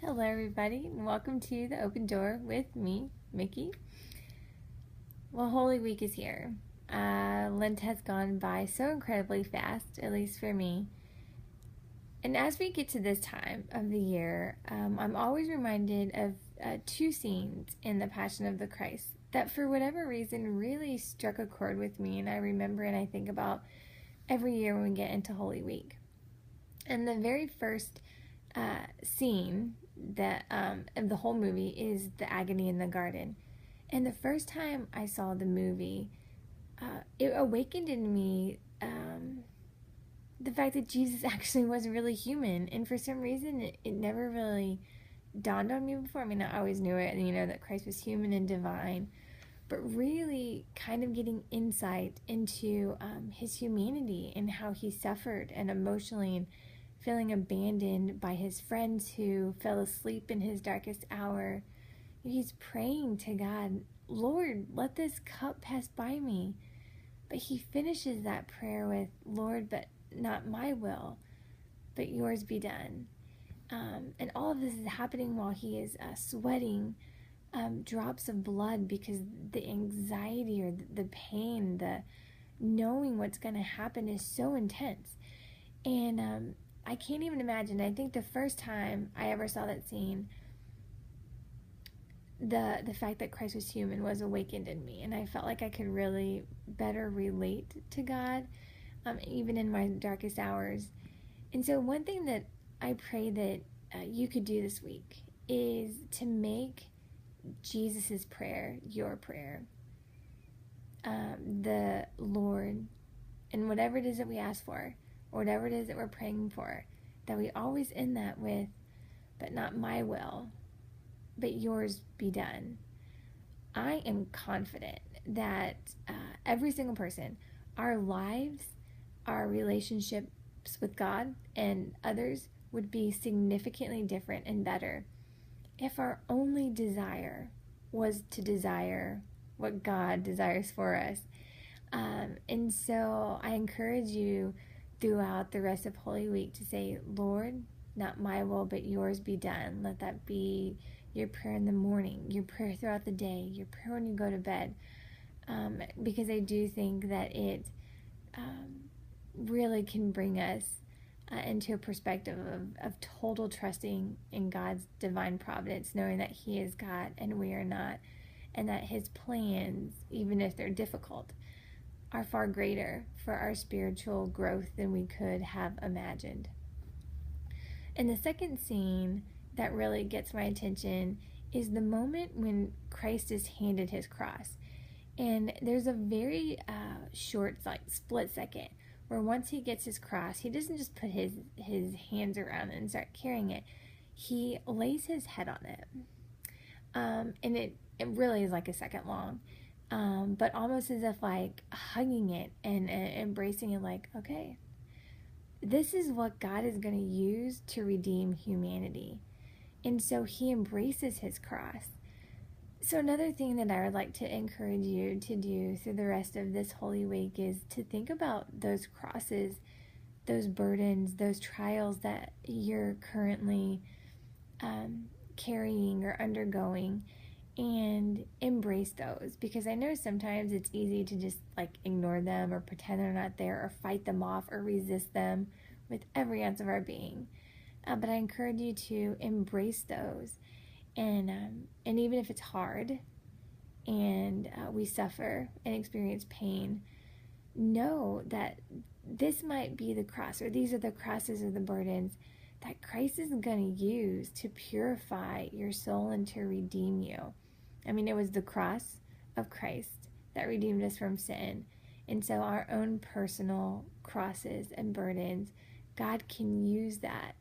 Hello, everybody, and welcome to the Open Door with me, Mickey. Well, Holy Week is here. Lent has gone by so incredibly fast, at least for me. And as we get to this time of the year, I'm always reminded of two scenes in The Passion of the Christ that, for whatever reason, really struck a chord with me, and I remember and I think about every year when we get into Holy Week. And the very first scene that of the whole movie is the agony in the garden. And the first time I saw the movie, it awakened in me the fact that Jesus actually was really human. And for some reason, it never really dawned on me before. I mean, I always knew it, that Christ was human and divine, but really kind of getting insight into his humanity and how he suffered and emotionally and feeling abandoned by his friends who fell asleep in his darkest hour. He's praying to God, Lord, let this cup pass by me. But he finishes that prayer with, Lord, but not my will, but yours be done. And all of this is happening while he is sweating drops of blood because the anxiety or the pain, the knowing what's going to happen is so intense. And I can't even imagine. I think the first time I ever saw that scene, the fact that Christ was human was awakened in me, and I felt like I could really better relate to God, even in my darkest hours. And so one thing that I pray that you could do this week is to make Jesus's prayer your prayer. The Lord, and whatever it is that we ask for, or whatever it is that we're praying for, that we always end that with, but not my will, but yours be done. I am confident that every single person, our lives, our relationships with God and others would be significantly different and better if our only desire was to desire what God desires for us. And so I encourage you throughout the rest of Holy Week to say, Lord, not my will, but yours be done. Let that be your prayer in the morning, your prayer throughout the day, your prayer when you go to bed. Because I do think that it really can bring us into a perspective of total trusting in God's divine providence, knowing that He is God and we are not, and that His plans, even if they're difficult, are far greater for our spiritual growth than we could have imagined. And the second scene that really gets my attention is the moment when Christ is handed his cross. And there's a very short, split second where once he gets his cross, he doesn't just put his hands around it and start carrying it. He lays his head on it. And it really is like a second long. But almost as if hugging it and embracing it, okay, this is what God is going to use to redeem humanity. And so he embraces his cross. So another thing that I would like to encourage you to do through the rest of this Holy Week is to think about those crosses, those burdens, those trials that you're currently carrying or undergoing, and embrace those, because I know sometimes it's easy to just ignore them or pretend they're not there or fight them off or resist them with every ounce of our being. But I encourage you to embrace those, and even if it's hard and we suffer and experience pain, know that this might be the cross, or these are the crosses or the burdens that Christ is going to use to purify your soul and to redeem you. I mean, it was the cross of Christ that redeemed us from sin. And so our own personal crosses and burdens, God can use that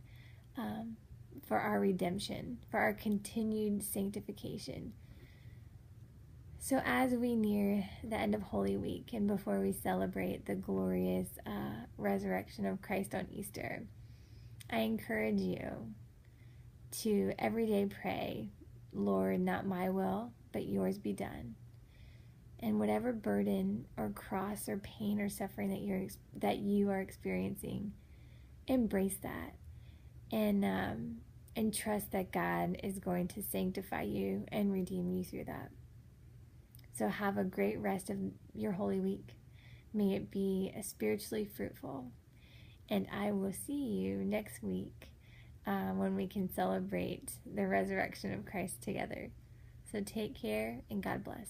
for our redemption, for our continued sanctification. So as we near the end of Holy Week and before we celebrate the glorious resurrection of Christ on Easter, I encourage you to every day pray, Lord, not my will, but yours be done. And whatever burden or cross or pain or suffering that you are experiencing, embrace that, and and trust that God is going to sanctify you and redeem you through that. So have a great rest of your Holy Week. May it be spiritually fruitful. And I will see you next week when we can celebrate the resurrection of Christ together. So take care and God bless.